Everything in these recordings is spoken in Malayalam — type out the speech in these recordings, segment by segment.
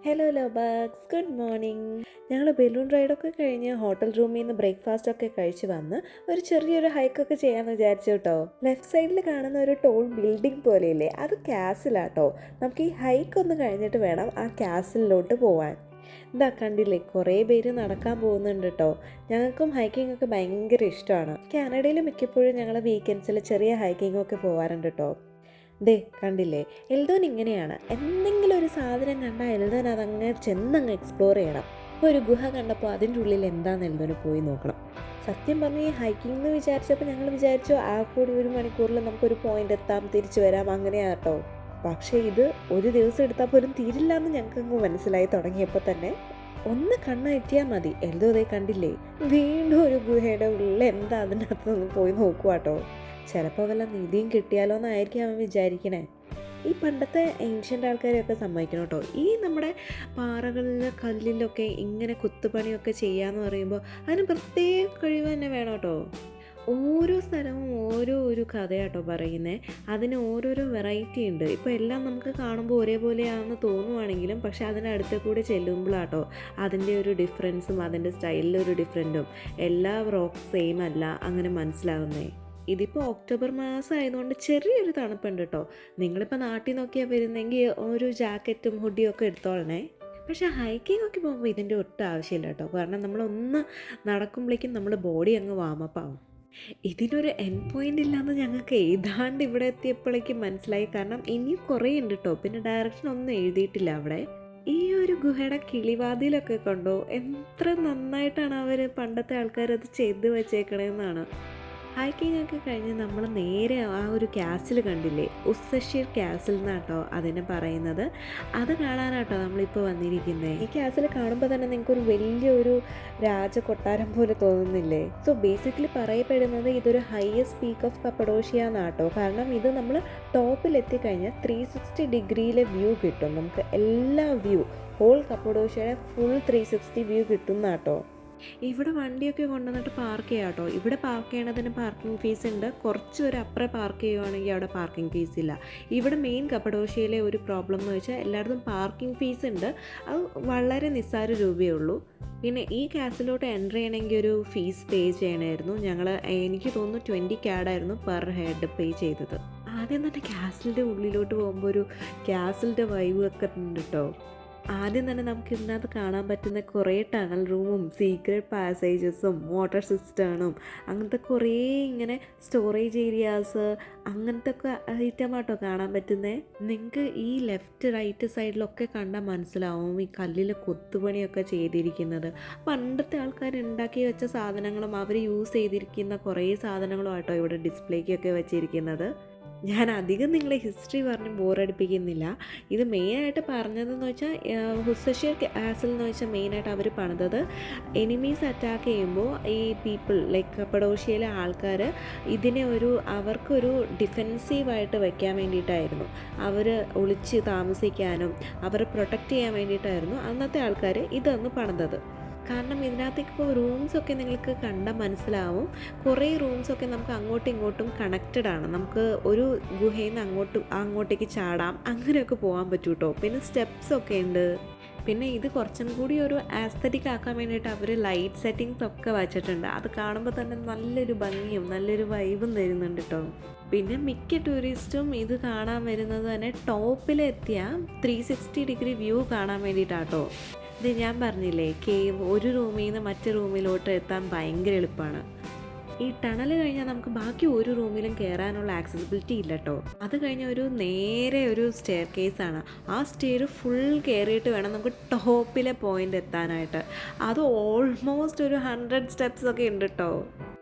ഹലോ ലോബാക്സ്, ഗുഡ് മോർണിംഗ്. ഞങ്ങൾ ബലൂൺ റൈഡൊക്കെ കഴിഞ്ഞ് ഹോട്ടൽ റൂമിൽ നിന്ന് ബ്രേക്ക്ഫാസ്റ്റ് ഒക്കെ കഴിച്ച് വന്ന് ഒരു ചെറിയൊരു ഹൈക്കൊക്കെ ചെയ്യാമെന്ന് വിചാരിച്ചു കേട്ടോ. ലെഫ്റ്റ് സൈഡിൽ കാണുന്ന ഒരു ടോൾ ബിൽഡിംഗ് പോലെയില്ലേ, അത് കാസിലാട്ടോ. നമുക്ക് ഈ ഹൈക്ക് ഒന്ന് കഴിഞ്ഞിട്ട് വേണം ആ കാസിലോട്ട് പോവാൻ. ഇതാ കണ്ടില്ലേ, കുറേ പേര് നടക്കാൻ പോകുന്നുണ്ട് കേട്ടോ. ഞങ്ങൾക്കും ഹൈക്കിംഗ് ഒക്കെ ഭയങ്കര ഇഷ്ടമാണ്. കാനഡയിൽ മിക്കപ്പോഴും ഞങ്ങൾ വീക്കെൻഡ്സിൽ ചെറിയ ഹൈക്കിംഗ് ഒക്കെ പോകാറുണ്ട് കേട്ടോ. ദേ കണ്ടില്ലേ, എൽദോൻ ഇങ്ങനെയാണ്. എന്തെങ്കിലും ഒരു സാധനം കണ്ടാൽ എൽദോൻ അതങ്ങ് ചെന്നങ്ങ് എക്സ്പ്ലോർ ചെയ്യണം. ഇപ്പോൾ ഒരു ഗുഹ കണ്ടപ്പോൾ അതിൻ്റെ ഉള്ളിൽ എന്താണെന്ന് എൽദോന് പോയി നോക്കണം. സത്യം പറഞ്ഞ് ഈ ഹൈക്കിംഗ് എന്ന് വിചാരിച്ചപ്പോൾ ഞങ്ങൾ വിചാരിച്ചു ആ കൂടി 1 മണിക്കൂറിൽ നമുക്കൊരു പോയിന്റ് എത്താം, തിരിച്ചു വരാം, അങ്ങനെയാട്ടോ. പക്ഷേ ഇത് ഒരു ദിവസം എടുത്താൽ പോലും തീരില്ല എന്ന് ഞങ്ങൾക്കങ്ങ് മനസ്സിലായി തുടങ്ങിയപ്പോൾ തന്നെ. ഒന്ന് കണ്ണെറ്റിയാൽ മതി, എൽദോ അതേ കണ്ടില്ലേ, വീണ്ടും ഒരു ഗുഹയുടെ ഉള്ളിൽ എന്താ അതിനകത്തൊന്ന് പോയി നോക്കുവാട്ടോ. ചിലപ്പോൾ വല്ല നിധിയും കിട്ടിയാലോ എന്നായിരിക്കും അവൻ വിചാരിക്കണേ. ഈ പണ്ടത്തെ ഏൻഷ്യൻ്റ് ആൾക്കാരെയൊക്കെ സമ്മതിക്കണം കേട്ടോ. ഈ നമ്മുടെ പാറകളിൽ കല്ലിലൊക്കെ ഇങ്ങനെ കുത്തുപണിയൊക്കെ ചെയ്യാന്ന് പറയുമ്പോൾ അതിന് പ്രത്യേക കഴിവ് തന്നെ വേണം കേട്ടോ. ഓരോ സ്ഥലവും ഒരു കഥയാട്ടോ പറയുന്നത്. അതിന് ഓരോരോ വെറൈറ്റി ഉണ്ട്. ഇപ്പോൾ എല്ലാം നമുക്ക് കാണുമ്പോൾ ഒരേപോലെയാണെന്ന് തോന്നുവാണെങ്കിലും പക്ഷേ അതിനടുത്ത് കൂടെ ചെല്ലുമ്പോഴാട്ടോ അതിൻ്റെ ഒരു ഡിഫറൻസും അതിൻ്റെ സ്റ്റൈലിലൊരു ഡിഫറൻറ്റും എല്ലാ റോക്ക് സെയിം അല്ല അങ്ങനെ മനസ്സിലാവുന്നേ. ഇതിപ്പോൾ ഒക്ടോബർ മാസം ആയതുകൊണ്ട് ചെറിയൊരു തണുപ്പുണ്ട് കേട്ടോ. നിങ്ങളിപ്പോൾ നാട്ടിൽ നോക്കിയാൽ വരുന്നെങ്കിൽ ഒരു ജാക്കറ്റും ഹുഡിയും ഒക്കെ എടുത്തോളണേ. പക്ഷേ ഹൈക്കിംഗ് ഒക്കെ പോകുമ്പോൾ ഇതിൻ്റെ ഒട്ടും ആവശ്യമില്ല കേട്ടോ. കാരണം നമ്മളൊന്ന് നടക്കുമ്പോഴേക്കും നമ്മുടെ ബോഡി അങ്ങ് വാമപ്പ് ആവും. ഇതിനൊരു എൻഡ് പോയിൻ്റ് ഇല്ലയെന്ന് ഞങ്ങൾക്ക് ഏതാണ്ട് ഇവിടെ എത്തിയപ്പോഴേക്കും മനസ്സിലായി. കാരണം ഇനിയും കുറേ ഉണ്ട് കേട്ടോ. പിന്നെ ഡയറക്ഷൻ ഒന്നും എഴുതിയിട്ടില്ല അവിടെ. ഈ ഒരു ഗുഹയുടെ കിളിവാതിലൊക്കെ കണ്ടോ, എത്ര നന്നായിട്ടാണ് അവർ പണ്ടത്തെ ആൾക്കാരത് ചെയ്ത് വെച്ചേക്കണേന്നാണ്. ഹൈക്കിംഗ് ഒക്കെ കഴിഞ്ഞ് നമ്മൾ നേരെ ആ ഒരു കാസിൽ കണ്ടില്ലേ, ഉസ്സഷീർ കാസിൽ എന്നാട്ടോ അതിനെ പറയുന്നത്. അത് കാണാനാട്ടോ നമ്മളിപ്പോൾ വന്നിരിക്കുന്നത്. ഈ കാസിൽ കാണുമ്പോൾ തന്നെ നിങ്ങൾക്കൊരു വലിയൊരു രാജകൊട്ടാരം പോലെ തോന്നുന്നില്ലേ? സോ ബേസിക്കലി പറയപ്പെടുന്നത് ഇതൊരു ഹയസ്റ്റ് പീക്ക് ഓഫ് കപ്പഡോഷ്യ എന്നാട്ടോ. കാരണം ഇത് നമ്മൾ ടോപ്പിലെത്തിക്കഴിഞ്ഞാൽ 360 ഡിഗ്രിയിലെ വ്യൂ കിട്ടും. നമുക്ക് എല്ലാ വ്യൂ, ഹോൾ കപ്പഡോഷ്യയുടെ ഫുൾ 360 വ്യൂ കിട്ടും എന്നാട്ടോ. ഇവിടെ വണ്ടിയൊക്കെ കൊണ്ടുവന്നിട്ട് പാർക്ക് ചെയ്യാം കേട്ടോ. ഇവിടെ പാർക്ക് ചെയ്യണതിന് പാർക്കിംഗ് ഫീസ് ഉണ്ട്. കുറച്ച് ഒരു അപ്പുറം പാർക്ക് ചെയ്യുവാണെങ്കിൽ അവിടെ പാർക്കിംഗ് ഫീസ് ഇല്ല. ഇവിടെ മെയിൻ കപ്പഡോഷ്യയിലെ ഒരു പ്രോബ്ലം എന്ന് വെച്ചാൽ എല്ലായിടത്തും പാർക്കിംഗ് ഫീസ് ഉണ്ട്. അത് വളരെ നിസ്സാര രൂപയേ ഉള്ളൂ. പിന്നെ ഈ കാസിലോട്ട് എൻ്റർ ചെയ്യണമെങ്കിൽ ഒരു ഫീസ് പേ ചെയ്യണമായിരുന്നു. എനിക്ക് തോന്നുന്നു 20 CAD പെർ ഹെഡ് പേ ചെയ്തത്. ആദ്യം തന്നെ കാസിലിൻ്റെ ഉള്ളിലോട്ട് പോകുമ്പോൾ ഒരു കാസിലിൻ്റെ വൈബ് ഒക്കെ ഉണ്ട് കേട്ടോ. ആദ്യം തന്നെ നമുക്ക് ഇതിനകത്ത് കാണാൻ പറ്റുന്ന കുറേ ടണൽ റൂമും സീക്രട്ട് പാസേജസും വാട്ടർ സിസ്റ്റേണും അങ്ങനത്തെ കുറേ ഇങ്ങനെ സ്റ്റോറേജ് ഏരിയാസ് അങ്ങനത്തെ ഒക്കെ ഐറ്റമാട്ടോ കാണാൻ പറ്റുന്നത്. നിങ്ങൾക്ക് ഈ ലെഫ്റ്റ് റൈറ്റ് സൈഡിലൊക്കെ കണ്ടാൽ മനസ്സിലാവും ഈ കല്ലിൽ കൊത്തുപണിയൊക്കെ ചെയ്തിരിക്കുന്നത്. പണ്ടത്തെ ആൾക്കാർ ഉണ്ടാക്കി വെച്ച സാധനങ്ങളും അവർ യൂസ് ചെയ്തിരിക്കുന്ന കുറേ സാധനങ്ങളും ആട്ടോ ഇവിടെ ഡിസ്പ്ലേക്കൊക്കെ വെച്ചിരിക്കുന്നത്. ഞാൻ അധികം നിങ്ങളെ ഹിസ്റ്ററി പറഞ്ഞ് ബോറടിപ്പിക്കുന്നില്ല. ഇത് മെയിനായിട്ട് പറഞ്ഞതെന്ന് വെച്ചാൽ ഉസ്സഷീർ കാസിൽ എന്ന് വെച്ചാൽ മെയിനായിട്ട് അവർ പണിതത് എനിമീസ് അറ്റാക്ക് ചെയ്യുമ്പോൾ ഈ പീപ്പിൾ ലൈക്ക് കപ്പഡോഷ്യയിലെ ആൾക്കാർ ഇതിനെ അവർക്കൊരു ഡിഫെൻസീവായിട്ട് വെക്കാൻ വേണ്ടിയിട്ടായിരുന്നു. അവർ ഒളിച്ച് താമസിക്കാനും അവരെ പ്രൊട്ടക്റ്റ് ചെയ്യാൻ വേണ്ടിയിട്ടായിരുന്നു അന്നത്തെ ആൾക്കാർ ഇതൊന്ന് പണിതത്. കാരണം ഇതിനകത്തേക്ക് ഇപ്പോൾ റൂംസൊക്കെ നിങ്ങൾക്ക് കണ്ടാൽ മനസ്സിലാവും. കുറേ റൂംസൊക്കെ നമുക്ക് അങ്ങോട്ടും ഇങ്ങോട്ടും കണക്റ്റഡ് ആണ്. നമുക്ക് ഒരു ഗുഹയിൽ നിന്ന് അങ്ങോട്ടേക്ക് ചാടാം, അങ്ങനെയൊക്കെ പോകാൻ പറ്റും കേട്ടോ. പിന്നെ സ്റ്റെപ്സൊക്കെ ഉണ്ട്. പിന്നെ ഇത് കുറച്ചും കൂടി ഒരു ആസ്തറ്റിക് ആക്കാൻ വേണ്ടിയിട്ട് അവർ ലൈറ്റ് സെറ്റിങ്സ് ഒക്കെ വച്ചിട്ടുണ്ട്. അത് കാണുമ്പോൾ തന്നെ നല്ലൊരു ഭംഗിയും നല്ലൊരു വൈബും തരുന്നുണ്ട് കേട്ടോ. പിന്നെ മിക്ക ടൂറിസ്റ്റും ഇത് കാണാൻ വരുന്നത് തന്നെ ടോപ്പിലെത്തിയ 360 ഡിഗ്രി വ്യൂ കാണാൻ വേണ്ടിയിട്ടാട്ടോ. ഇത് ഞാൻ പറഞ്ഞില്ലേ, കേവ് ഒരു റൂമിൽ നിന്ന് മറ്റു റൂമിലോട്ട് എത്താൻ ഭയങ്കര എളുപ്പമാണ്. ഈ ടണൽ കഴിഞ്ഞാൽ നമുക്ക് ബാക്കി ഒരു റൂമിലും കയറാനുള്ള ആക്സസിബിലിറ്റി ഇല്ല കേട്ടോ. അത് കഴിഞ്ഞ നേരെ ഒരു സ്റ്റെയർ കേസാണ്. ആ സ്റ്റെയർ ഫുൾ കയറിയിട്ട് വേണം നമുക്ക് ടോപ്പിലെ പോയിന്റ് എത്താനായിട്ട്. അത് ഓൾമോസ്റ്റ് ഒരു 100 സ്റ്റെപ്സ് ഒക്കെ ഉണ്ട് കേട്ടോ.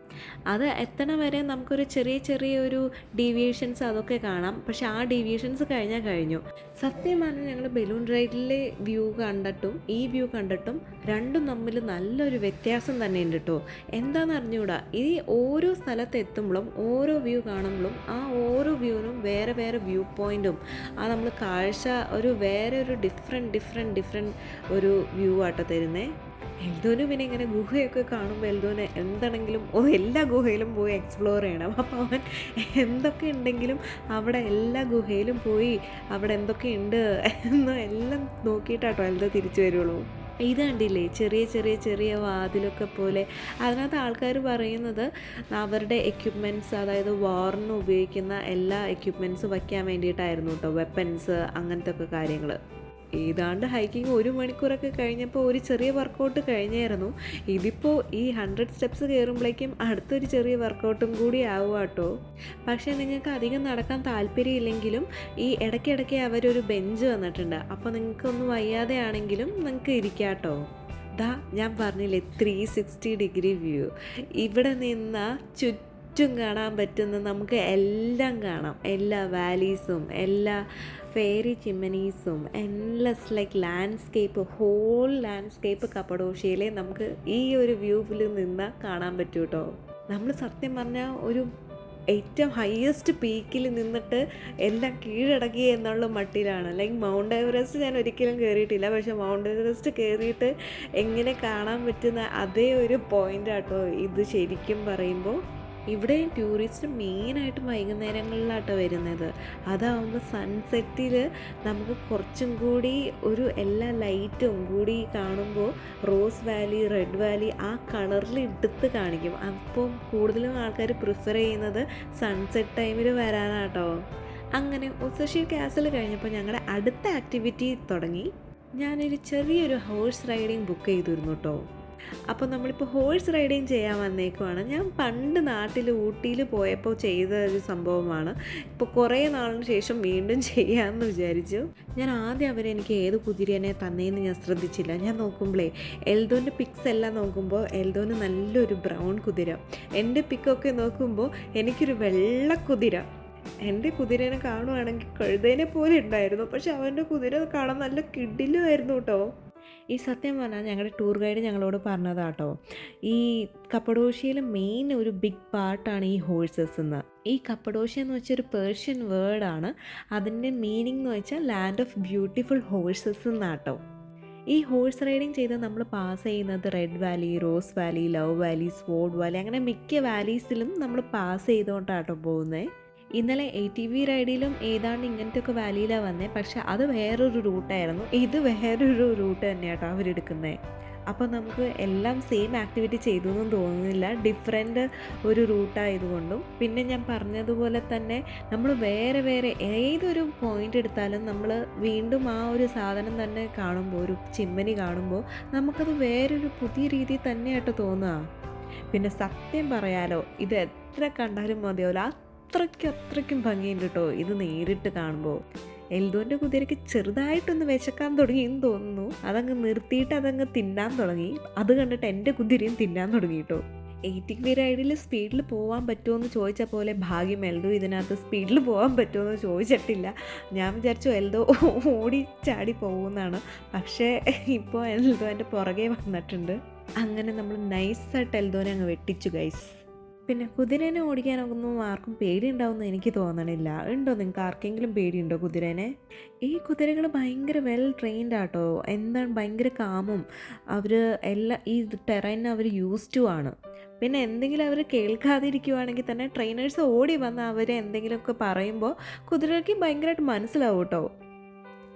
അത് എത്തണ വരെ നമുക്കൊരു ചെറിയൊരു ഡീവിയേഷൻസ് അതൊക്കെ കാണാം. പക്ഷെ ആ ഡീവിയേഷൻസ് കഴിഞ്ഞു. സത്യം പറഞ്ഞാൽ ഞങ്ങൾ ബലൂൺ റൈഡിലെ വ്യൂ കണ്ടിട്ടും ഈ വ്യൂ കണ്ടിട്ടും രണ്ടും തമ്മിൽ നല്ലൊരു വ്യത്യാസം തന്നെ ഉണ്ട് കേട്ടോ. എന്താണെന്ന് അറിഞ്ഞുകൂടാ, ഈ ഓരോ സ്ഥലത്ത് എത്തുമ്പോഴും ഓരോ വ്യൂ കാണുമ്പോഴും ആ ഓരോ വ്യൂവിനും വേറെ വ്യൂ പോയിൻറ്റും ആ നമ്മൾ കാഴ്ച ഒരു ഡിഫറെൻറ്റ് ഒരു വ്യൂ ആട്ടോ തരുന്നത്. എൽദോന് പിന്നെ ഇങ്ങനെ ഗുഹയൊക്കെ കാണുമ്പോൾ എൽദോന് എന്താണെങ്കിലും എല്ലാ ഗുഹയിലും പോയി എക്സ്പ്ലോർ ചെയ്യണം. അപ്പോൾ അവൻ എന്തൊക്കെ ഉണ്ടെങ്കിലും അവിടെ എല്ലാ ഗുഹയിലും പോയി അവിടെ എന്തൊക്കെയുണ്ട് എന്ന് എല്ലാം നോക്കിയിട്ടാട്ടോ എൽദോ തിരിച്ചു വരുള്ളൂ. ഇത് കണ്ടില്ലേ, ചെറിയ ചെറിയ ചെറിയ വാതിലൊക്കെ പോലെ. അതിനകത്ത് ആൾക്കാർ പറയുന്നത് അവരുടെ എക്യുപ്മെൻറ്റ്സ്, അതായത് വാറിന് ഉപയോഗിക്കുന്ന എല്ലാ എക്യുപ്മെൻറ്റ്സും വയ്ക്കാൻ വേണ്ടിയിട്ടായിരുന്നു കേട്ടോ, വെപ്പൻസ് അങ്ങനത്തെ ഒക്കെ കാര്യങ്ങൾ. ഏതാണ്ട് ഹൈക്കിങ് 1 മണിക്കൂറൊക്കെ കഴിഞ്ഞപ്പോൾ ഒരു ചെറിയ വർക്കൗട്ട് കഴിഞ്ഞായിരുന്നു. ഇതിപ്പോൾ ഈ 100 സ്റ്റെപ്സ് കയറുമ്പോഴേക്കും അടുത്തൊരു ചെറിയ വർക്കൗട്ടും കൂടി ആവുക കേട്ടോ. പക്ഷേ നിങ്ങൾക്ക് അധികം നടക്കാൻ താല്പര്യമില്ലെങ്കിലും ഈ ഇടയ്ക്കിടയ്ക്ക് അവരൊരു ബെഞ്ച് വന്നിട്ടുണ്ട്. അപ്പോൾ നിങ്ങൾക്കൊന്നും വയ്യാതെ ആണെങ്കിലും നിങ്ങൾക്ക് ഇരിക്കാം കേട്ടോ. ഞാൻ പറഞ്ഞില്ലേ 360 ഡിഗ്രി വ്യൂ. ഇവിടെ നിന്ന് ചുറ്റും കാണാൻ പറ്റുന്ന നമുക്ക് എല്ലാം കാണാം. എല്ലാ വാലീസും എല്ലാ ഫെയറി ചിമ്മനീസും endless like landscape, whole landscape കപ്പഡോഷ്യയിലെ നമുക്ക് ഈ ഒരു വ്യൂവിൽ നിന്ന് കാണാൻ പറ്റും കേട്ടോ. നമ്മൾ സത്യം പറഞ്ഞാൽ ഒരു ഏറ്റവും ഹയസ്റ്റ് പീക്കിൽ നിന്നിട്ട് എല്ലാം കീഴടക്കി എന്നുള്ള മട്ടിലാണ്. ലൈക്ക് മൗണ്ട് എവറസ്റ്റ് ഞാൻ ഒരിക്കലും കയറിയിട്ടില്ല, പക്ഷേ മൗണ്ട് എവറസ്റ്റ് കയറിയിട്ട് എങ്ങനെ കാണാൻ പറ്റുന്ന അതേ ഒരു പോയിൻ്റ് ആട്ടോ ഇത് ശരിക്കും പറയുമ്പോൾ. ഇവിടെ ടൂറിസ്റ്റ് മെയിനായിട്ടും വൈകുന്നേരങ്ങളിലാട്ടോ വരുന്നത്. അതാവുമ്പോൾ സൺസെറ്റിൽ നമുക്ക് കുറച്ചും കൂടി ഒരു എല്ലാ ലൈറ്റും കൂടി കാണുമ്പോൾ റോസ് വാലി, റെഡ് വാലി ആ കളറിൽ എടുത്ത് കാണിക്കും. അപ്പം കൂടുതലും ആൾക്കാർ പ്രിഫർ ചെയ്യുന്നത് സൺസെറ്റ് ടൈമിൽ വരാനാട്ടോ. അങ്ങനെ ഒസഷി കാസിൽ കഴിഞ്ഞപ്പോൾ ഞങ്ങളുടെ അടുത്ത ആക്ടിവിറ്റി തുടങ്ങി. ഞാനൊരു ചെറിയൊരു ഹോഴ്സ് റൈഡിങ് ബുക്ക് ചെയ്തിരുന്നു കേട്ടോ. അപ്പോൾ നമ്മളിപ്പോൾ ഹോഴ്സ് റൈഡിങ് ചെയ്യാൻ വന്നേക്കുവാണ്. ഞാൻ പണ്ട് നാട്ടിൽ ഊട്ടിയിൽ പോയപ്പോൾ ചെയ്ത ഒരു സംഭവമാണ്. ഇപ്പോൾ കുറേ നാളിന് ശേഷം വീണ്ടും ചെയ്യാമെന്ന് വിചാരിച്ചു. ഞാൻ ആദ്യം അവരെനിക്ക് ഏത് കുതിരേനെ തന്നേന്ന് ഞാൻ ശ്രദ്ധിച്ചില്ല. ഞാൻ നോക്കുമ്പോഴേ എൽദോൻ്റെ പിക്സ് എല്ലാം നോക്കുമ്പോൾ എൽദോന് നല്ലൊരു ബ്രൗൺ കുതിര, എൻ്റെ പിക്കൊക്കെ നോക്കുമ്പോൾ എനിക്കൊരു വെള്ള കുതിര. എൻ്റെ കുതിരേനെ കാണുവാണെങ്കിൽ കഴുതേനെ പോലെ ഉണ്ടായിരുന്നു, പക്ഷെ അവൻ്റെ കുതിര കാണാൻ നല്ല കിടിലുമായിരുന്നു കേട്ടോ. ഈ സത്യം പറഞ്ഞാൽ ഞങ്ങളുടെ ടൂർ ഗൈഡ് ഞങ്ങളോട് പറഞ്ഞതാട്ടോ, ഈ കപ്പഡോഷ്യയിലെ മെയിൻ ഒരു ബിഗ് പാർട്ടാണ് ഈ ഹോഴ്സസ് എന്ന്. ഈ കപ്പഡോഷ്യ എന്ന് വെച്ചൊരു പേർഷ്യൻ വേർഡാണ്. അതിൻ്റെ മീനിങ് എന്ന് വെച്ചാൽ ലാൻഡ് ഓഫ് ബ്യൂട്ടിഫുൾ ഹോഴ്സസ് എന്നാട്ടോ. ഈ ഹോഴ്സ് റൈഡിങ് ചെയ്ത് നമ്മൾ പാസ് ചെയ്യുന്നത് red Valley, rose Valley, love Valley, sword Valley, അങ്ങനെ മിക്ക വാലീസിലും നമ്മൾ പാസ് ചെയ്തുകൊണ്ടാട്ടോ പോകുന്നത്. ഇന്നലെ ATV റൈഡിലും ഏതാണ്ട് ഇങ്ങനത്തെ ഒക്കെ വാലിയിലാണ് വന്നത്, പക്ഷെ അത് വേറൊരു റൂട്ടായിരുന്നു. ഇത് വേറൊരു റൂട്ട് തന്നെയാട്ടോ അവരെടുക്കുന്നത്. അപ്പോൾ നമുക്ക് എല്ലാം സെയിം ആക്ടിവിറ്റി ചെയ്തു എന്നും തോന്നുന്നില്ല, ഡിഫറെൻ്റ് ഒരു റൂട്ടായതുകൊണ്ടും. പിന്നെ ഞാൻ പറഞ്ഞതുപോലെ തന്നെ നമ്മൾ വേറെ വേറെ ഏതൊരു പോയിൻ്റ് എടുത്താലും നമ്മൾ വീണ്ടും ആ ഒരു സാധനം തന്നെ കാണുമ്പോൾ, ഒരു ചിമ്മനി കാണുമ്പോൾ നമുക്കത് വേറൊരു പുതിയ രീതി തന്നെയായിട്ട് തോന്നുക. പിന്നെ സത്യം പറയാലോ, ഇത് എത്ര കണ്ടാലും മതിയാവില്ല, അത്രയ്ക്കും ഭംഗിയുണ്ട് കേട്ടോ ഇത് നേരിട്ട് കാണുമ്പോൾ. എൽദോൻ്റെ കുതിരയ്ക്ക് ചെറുതായിട്ടൊന്ന് വിശക്കാൻ തുടങ്ങിയെന്ന് തോന്നുന്നു. അതങ്ങ് നിർത്തിയിട്ട് അതങ്ങ് തിന്നാൻ തുടങ്ങി. അത് കണ്ടിട്ട് എൻ്റെ കുതിരയും തിന്നാൻ തുടങ്ങി കേട്ടോ. ATV റൈഡിൽ സ്പീഡിൽ പോകാൻ പറ്റുമോ എന്ന് ചോദിച്ച പോലെ ഭാഗ്യം എൽദോ ഇതിനകത്ത് സ്പീഡിൽ പോകാൻ പറ്റുമോ എന്ന് ചോദിച്ചിട്ടില്ല. ഞാൻ വിചാരിച്ചു എൽദോ ഓടി ചാടി പോകുന്നതാണ്, പക്ഷേ ഇപ്പോൾ എൽദോ എൻ്റെ പുറകെ വന്നിട്ടുണ്ട്. അങ്ങനെ നമ്മൾ നൈസായിട്ട് എൽദോനെ അങ്ങ് വെട്ടിച്ചു ഗൈസ്. പിന്നെ കുതിരേനെ ഓടിക്കാനൊന്നും ആർക്കും പേടിയുണ്ടാവുമെന്ന് എനിക്ക് തോന്നണില്ല. ഉണ്ടോ നിങ്ങൾക്ക് ആർക്കെങ്കിലും പേടിയുണ്ടോ കുതിരേനെ? ഈ കുതിരകൾ ഭയങ്കര വെൽ ട്രെയിൻഡ് ആട്ടോ. എന്താണ് ഭയങ്കര കാമും. അവർ ഈ ടെറൈനിന് അവർ യൂസ്ഡ് ടു ആണ്. പിന്നെ എന്തെങ്കിലും അവർ കേൾക്കാതിരിക്കുവാണെങ്കിൽ തന്നെ ട്രെയിനേഴ്സ് ഓടി വന്ന് അവർ എന്തെങ്കിലുമൊക്കെ പറയുമ്പോൾ കുതിരയ്ക്ക് ഭയങ്കരമായിട്ട് മനസ്സിലാവും കേട്ടോ.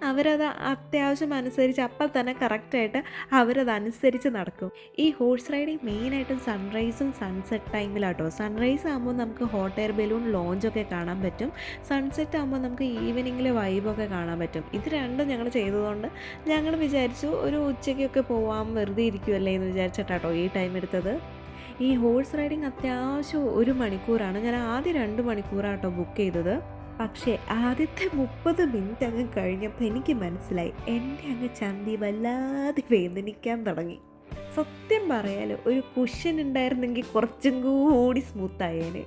അവരത് അത്യാവശ്യം അനുസരിച്ച് അപ്പം തന്നെ കറക്റ്റായിട്ട് അവരതനുസരിച്ച് നടക്കും. ഈ ഹോഴ്സ് റൈഡിങ് മെയിനായിട്ടും സൺറൈസും സൺസെറ്റ് ടൈമിലാട്ടോ. സൺറൈസ് ആകുമ്പോൾ നമുക്ക് ഹോട്ട് എയർ ബലൂൺ ലോഞ്ചൊക്കെ കാണാൻ പറ്റും. സൺസെറ്റ് ആകുമ്പോൾ നമുക്ക് ഈവനിങ്ങിലെ വൈബൊക്കെ കാണാൻ പറ്റും. ഇത് രണ്ടും ഞങ്ങൾ ചെയ്തതുകൊണ്ട് ഞങ്ങൾ വിചാരിച്ചു ഒരു ഉച്ചയ്ക്കൊക്കെ പോവാം, വെറുതെ ഇരിക്കുമല്ലേ എന്ന് വിചാരിച്ചിട്ടാട്ടോ ഈ ടൈം എടുത്തത്. ഈ ഹോഴ്സ് റൈഡിങ് അത്യാവശ്യം 1 മണിക്കൂറാണ്. ഞാൻ ആദ്യം 2 മണിക്കൂറാട്ടോ ബുക്ക് ചെയ്തത്. പക്ഷേ ആദ്യത്തെ 30 മിനിറ്റ് അങ്ങ് കഴിഞ്ഞപ്പോൾ എനിക്ക് മനസ്സിലായി എൻ്റെ അങ്ങ് ചന്തി വല്ലാതെ വേദനിക്കാൻ തുടങ്ങി. സത്യം പറയാലോ, ഒരു കുഷൻ ഉണ്ടായിരുന്നെങ്കിൽ കുറച്ചും കൂടി സ്മൂത്തായേനെ.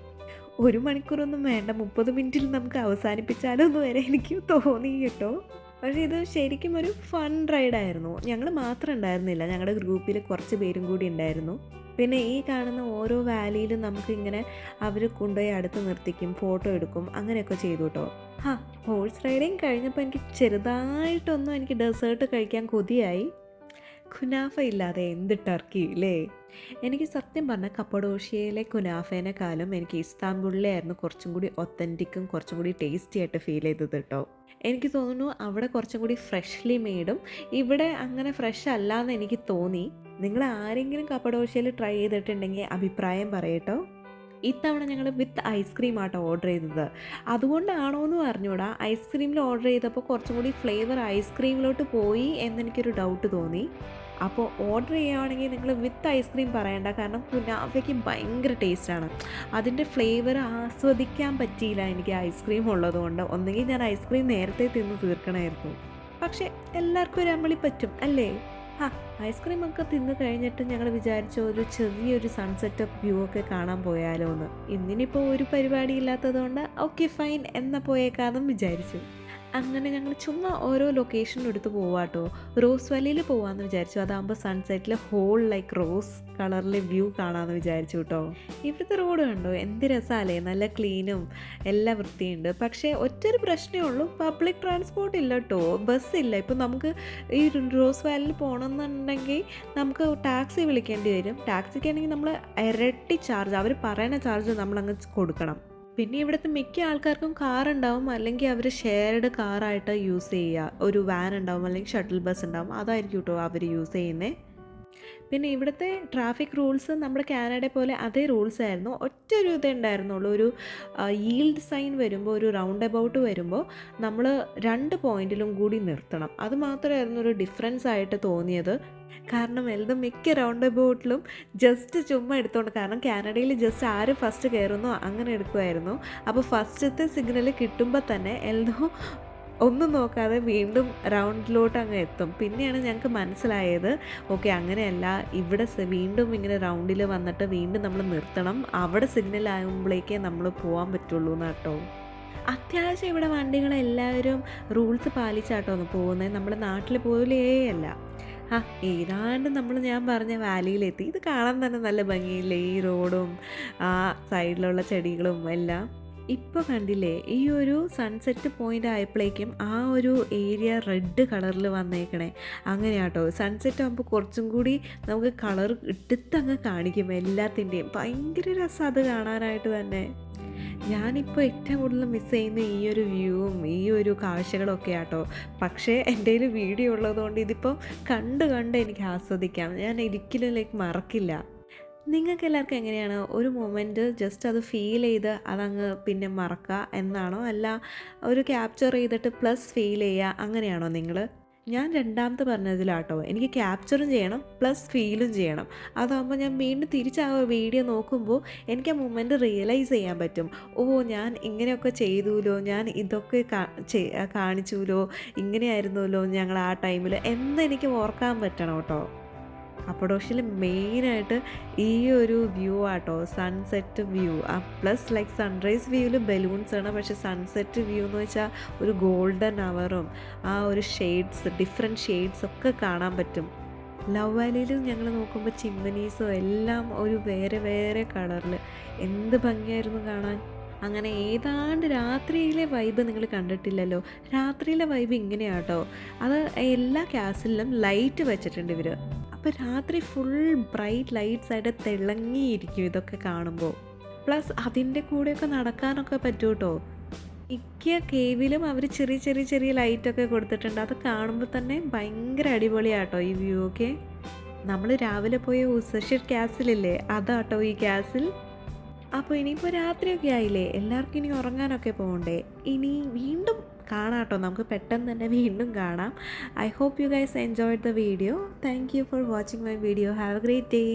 1 മണിക്കൂറൊന്നും വേണ്ട, 30 മിനിറ്റിൽ നമുക്ക് അവസാനിപ്പിച്ചാലോ എന്ന് വരെ എനിക്ക് തോന്നി കേട്ടോ. പക്ഷേ ഇത് ശരിക്കും ഒരു ഫൺ റൈഡായിരുന്നു. ഞങ്ങൾ മാത്രം ഉണ്ടായിരുന്നില്ല, ഞങ്ങളുടെ ഗ്രൂപ്പിൽ കുറച്ച് പേരും കൂടി ഉണ്ടായിരുന്നു. പിന്നെ ഈ കാണുന്ന ഓരോ വാലിയിലും നമുക്കിങ്ങനെ അവർ കൊണ്ടുപോയി അടുത്ത് നിർത്തിക്കും, ഫോട്ടോ എടുക്കും, അങ്ങനെയൊക്കെ ചെയ്തു കേട്ടോ. ഹോഴ്സ് റൈഡിങ് കഴിഞ്ഞപ്പോൾ എനിക്ക് ചെറുതായിട്ടൊന്നും എനിക്ക് ഡെസേർട്ട് കഴിക്കാൻ കൊതിയായി. കുനാഫ ഇല്ലാതെ എന്ത് ടർക്കി ഇല്ലേ? എനിക്ക് സത്യം പറഞ്ഞാൽ കപ്പഡോഷ്യയിലെ കുനാഫേനെക്കാളും എനിക്ക് ഇസ്താംബുളിലെ ആയിരുന്നു കുറച്ചും കൂടി ഒത്തൻറ്റിക്കും കുറച്ചും കൂടി ടേസ്റ്റി ആയിട്ട് ഫീൽ ചെയ്തത് കേട്ടോ. എനിക്ക് തോന്നുന്നു അവിടെ കുറച്ചും കൂടി ഫ്രഷ്ലി മെയ്ഡും ഇവിടെ അങ്ങനെ ഫ്രഷ് അല്ലാന്ന് എനിക്ക് തോന്നി. നിങ്ങൾ ആരെങ്കിലും കപ്പഡോഷ്യയിൽ ട്രൈ ചെയ്തിട്ടുണ്ടെങ്കിൽ അഭിപ്രായം പറയട്ടോ. ഇത്തവണ ഞങ്ങൾ വിത്ത് ഐസ്ക്രീം ആട്ടോ ഓർഡർ ചെയ്തത്. അതുകൊണ്ടാണോ എന്ന് അറിഞ്ഞൂടാ, ഐസ്ക്രീമിൽ ഓർഡർ ചെയ്തപ്പോൾ കുറച്ചും കൂടി ഫ്ലേവർ ഐസ്ക്രീമിലോട്ട് പോയി എന്നെനിക്കൊരു ഡൗട്ട് തോന്നി. അപ്പോൾ ഓർഡർ ചെയ്യുകയാണെങ്കിൽ നിങ്ങൾ വിത്ത് ഐസ്ക്രീം പറയണ്ട, കാരണം കുനാഫയ്ക്ക് ഭയങ്കര ടേസ്റ്റാണ്. അതിൻ്റെ ഫ്ലേവർ ആസ്വദിക്കാൻ പറ്റിയില്ല എനിക്ക് ഐസ്ക്രീം ഉള്ളതുകൊണ്ട്. ഒന്നെങ്കിൽ ഞാൻ ഐസ്ക്രീം നേരത്തെ തിന്ന് തീർക്കണമായിരുന്നു. പക്ഷേ എല്ലാവർക്കും ഒരു അമ്പളി പറ്റും അല്ലേ? ഐസ്ക്രീമൊക്കെ തിന്ന് കഴിഞ്ഞിട്ട് ഞങ്ങൾ വിചാരിച്ച ഒരു ചെറിയൊരു സൺസെറ്റ് വ്യൂ ഒക്കെ കാണാൻ പോയാലോ എന്ന്. ഇന്നിനിപ്പോൾ ഒരു പരിപാടി ഇല്ലാത്തതുകൊണ്ട് ഓക്കെ ഫൈൻ എന്നാൽ പോയേക്കാന്നും വിചാരിച്ചു. അങ്ങനെ ഞങ്ങൾ ചുമ്മാ ഓരോ ലൊക്കേഷനും എടുത്ത് പോവാട്ടോ. റോസ് വാലിയിൽ പോവാമെന്ന് വിചാരിച്ചു. അതാകുമ്പോൾ സൺസെറ്റിൽ ഹോൾ ലൈക്ക് റോസ് കളറിലെ വ്യൂ കാണാമെന്ന് വിചാരിച്ചു കേട്ടോ. ഇവിടുത്തെ റോഡ് കണ്ടോ എന്ത് രസമല്ലേ, നല്ല ക്ലീനും എല്ലാം വൃത്തിയുണ്ട്. പക്ഷേ ഒറ്റൊരു പ്രശ്നമേ ഉള്ളൂ, പബ്ലിക് ട്രാൻസ്പോർട്ട് ഇല്ല കേട്ടോ, ബസ്സില്ല. ഇപ്പോൾ നമുക്ക് ഈ റോസ് വാലിയിൽ പോകണമെന്നുണ്ടെങ്കിൽ നമുക്ക് ടാക്സി വിളിക്കേണ്ടി വരും. ടാക്സിക്കാണെങ്കിൽ നമ്മൾ ഇരട്ടി ചാർജ്, അവർ പറയുന്ന ചാർജ് നമ്മളങ്ങ് കൊടുക്കണം. പിന്നെ ഇവിടുത്തെ മിക്ക ആൾക്കാർക്കും കാർ ഉണ്ടാവും, അല്ലെങ്കിൽ അവർ ഷെയർഡ് കാറായിട്ട് യൂസ് ചെയ്യുക. ഒരു വാൻ ഉണ്ടാവും അല്ലെങ്കിൽ ഷട്ടിൽ ബസ് ഉണ്ടാവും, അതായിരിക്കും കേട്ടോ അവർ യൂസ് ചെയ്യുന്നത്. പിന്നെ ഇവിടുത്തെ ട്രാഫിക് റൂൾസ് നമ്മുടെ കാനഡ പോലെ അതേ റൂൾസ് ആയിരുന്നു. ഒറ്റൊരു ഇതേ ഉണ്ടായിരുന്നുള്ളൂ, ഒരു ഈൽഡ് സൈൻ വരുമ്പോൾ, ഒരു റൗണ്ട് എബൌട്ട് വരുമ്പോൾ നമ്മൾ 2 പോയിന്റിലും കൂടി നിർത്തണം. അത് മാത്രമായിരുന്നു ഒരു ഡിഫറൻസ് ആയിട്ട് തോന്നിയത്. കാരണം മിക്ക റൗണ്ട് എബൌട്ടിലും ജസ്റ്റ് ചുമ്മാ എടുത്തോണ്ട്, കാരണം കാനഡയിൽ ജസ്റ്റ് ആര് ഫസ്റ്റ് കയറുന്നോ അങ്ങനെ എടുക്കുമായിരുന്നു. അപ്പോൾ ഫസ്റ്റത്തെ സിഗ്നൽ കിട്ടുമ്പോൾ തന്നെ ഒന്നും നോക്കാതെ വീണ്ടും റൗണ്ടിലോട്ട് അങ്ങ് എത്തും. പിന്നെയാണ് ഞങ്ങൾക്ക് മനസ്സിലായത് ഓക്കെ അങ്ങനെയല്ല, ഇവിടെ വീണ്ടും ഇങ്ങനെ റൗണ്ടിൽ വന്നിട്ട് വീണ്ടും നമ്മൾ നിർത്തണം, അവിടെ സിഗ്നൽ ആകുമ്പോഴേക്കേ നമ്മൾ പോകാൻ പറ്റുള്ളൂ എന്നാട്ടോ. അത്യാവശ്യം ഇവിടെ വണ്ടികളെല്ലാവരും റൂൾസ് പാലിച്ചാട്ടോ ഒന്ന് പോകുന്നത്, നമ്മുടെ നാട്ടിൽ പോലെയല്ല. ഏതാണ്ട് ഞാൻ പറഞ്ഞ വാലിയിലെത്തി. ഇത് കാണാൻ തന്നെ നല്ല ഭംഗിയില്ലേ, ഈ റോഡും ആ സൈഡിലുള്ള ചെടികളും എല്ലാം. ഇപ്പോൾ കണ്ടില്ലേ, ഈ ഒരു സൺസെറ്റ് പോയിൻ്റ് ആയപ്പോഴേക്കും ആ ഒരു ഏരിയ റെഡ് കളറിൽ വന്നേക്കണേ. അങ്ങനെയാട്ടോ, സൺസെറ്റ് ആകുമ്പോൾ കുറച്ചും കൂടി നമുക്ക് കളർ ഇട്ടിട്ടങ്ങ് കാണിക്കും എല്ലാത്തിൻ്റെയും. ഭയങ്കര രസം അത് കാണാനായിട്ട് തന്നെ. ഞാനിപ്പോൾ ഏറ്റവും കൂടുതൽ മിസ് ചെയ്യുന്ന ഈ ഒരു വ്യൂവും ഈ ഒരു കാഴ്ചകളൊക്കെ ആട്ടോ. പക്ഷേ എൻ്റെ കയ്യിൽ വീഡിയോ ഉള്ളതുകൊണ്ട് ഇതിപ്പോൾ കണ്ട് എനിക്ക് ആസ്വദിക്കാം. ഞാൻ ഒരിക്കലും മറക്കില്ല. നിങ്ങൾക്ക് എല്ലാവർക്കും എങ്ങനെയാണ്, ഒരു മൊമെൻറ്റ് ജസ്റ്റ് അത് ഫീൽ ചെയ്ത് അതങ്ങ് പിന്നെ മറക്കുക എന്നാണോ, അല്ല ഒരു ക്യാപ്ചർ ചെയ്തിട്ട് പ്ലസ് ഫീൽ ചെയ്യുക അങ്ങനെയാണോ നിങ്ങൾ? ഞാൻ രണ്ടാമത്തെ പറഞ്ഞതിലാട്ടോ, എനിക്ക് ക്യാപ്ചറും ചെയ്യണം പ്ലസ് ഫീലും ചെയ്യണം. അതാകുമ്പോൾ ഞാൻ വീണ്ടും തിരിച്ച് ആ വീഡിയോ നോക്കുമ്പോൾ എനിക്ക് ആ മൊമെൻറ്റ് റിയലൈസ് ചെയ്യാൻ പറ്റും. ഞാൻ ഇങ്ങനെയൊക്കെ ചെയ്തുല്ലോ, ഞാൻ ഇതൊക്കെ കാണിച്ചുല്ലോ, ഇങ്ങനെയായിരുന്നല്ലോ ഞങ്ങൾ ആ ടൈമിൽ എന്നെനിക്ക് ഓർക്കാൻ പറ്റണം കേട്ടോ. കപ്പഡോഷ്യയിൽ മെയിനായിട്ട് ഈ ഒരു വ്യൂ ആട്ടോ, sunset view. Plus like sunrise വ്യൂവിൽ ബലൂൺസ് ആണ്, പക്ഷേ സൺസെറ്റ് വ്യൂ എന്ന് വെച്ചാൽ ഒരു ഗോൾഡൻ അവറും ആ ഒരു ഷെയ്ഡ്സ്, ഡിഫറെൻറ്റ് ഷെയ്ഡ്സ് ഒക്കെ കാണാൻ പറ്റും. ലവ് വാലിയിലും ഞങ്ങൾ നോക്കുമ്പോൾ ചിമ്മനീസും എല്ലാം ഒരു വേറെ കളറിൽ എന്ത് ഭംഗിയായിരുന്നു കാണാൻ. അങ്ങനെ ഏതാണ്ട് രാത്രിയിലെ വൈബ് നിങ്ങൾ കണ്ടിട്ടില്ലല്ലോ. രാത്രിയിലെ വൈബ് ഇങ്ങനെയാട്ടോ, അത് എല്ലാ ക്യാസിലും ലൈറ്റ് വെച്ചിട്ടുണ്ട് ഇവർ. അപ്പോൾ രാത്രി ഫുൾ ബ്രൈറ്റ് ലൈറ്റ്സ് ആയിട്ട് തിളങ്ങിയിരിക്കും ഇതൊക്കെ കാണുമ്പോൾ. പ്ലസ് അതിൻ്റെ കൂടെയൊക്കെ നടക്കാനൊക്കെ പറ്റും കേട്ടോ. മിക്ക കേവിലും അവർ ചെറിയ ലൈറ്റൊക്കെ കൊടുത്തിട്ടുണ്ട്. അത് കാണുമ്പോൾ തന്നെ ഭയങ്കര അടിപൊളിയാട്ടോ ഈ വ്യൂ ഒക്കെ. നമ്മൾ രാവിലെ പോയ ഉസഷിർ ക്യാസിലില്ലേ, അതാട്ടോ ഈ ക്യാസിൽ. അപ്പോൾ ഇനിയിപ്പോൾ രാത്രിയൊക്കെ ആയില്ലേ, എല്ലാവർക്കും ഇനി ഉറങ്ങാനൊക്കെ പോകണ്ടേ. ഇനി വീണ്ടും കാണാട്ടോ, നമുക്ക് പെട്ടെന്ന് തന്നെ വീണ്ടും കാണാം. I hope you guys enjoyed the video. Thank you for watching my video. Have a great day.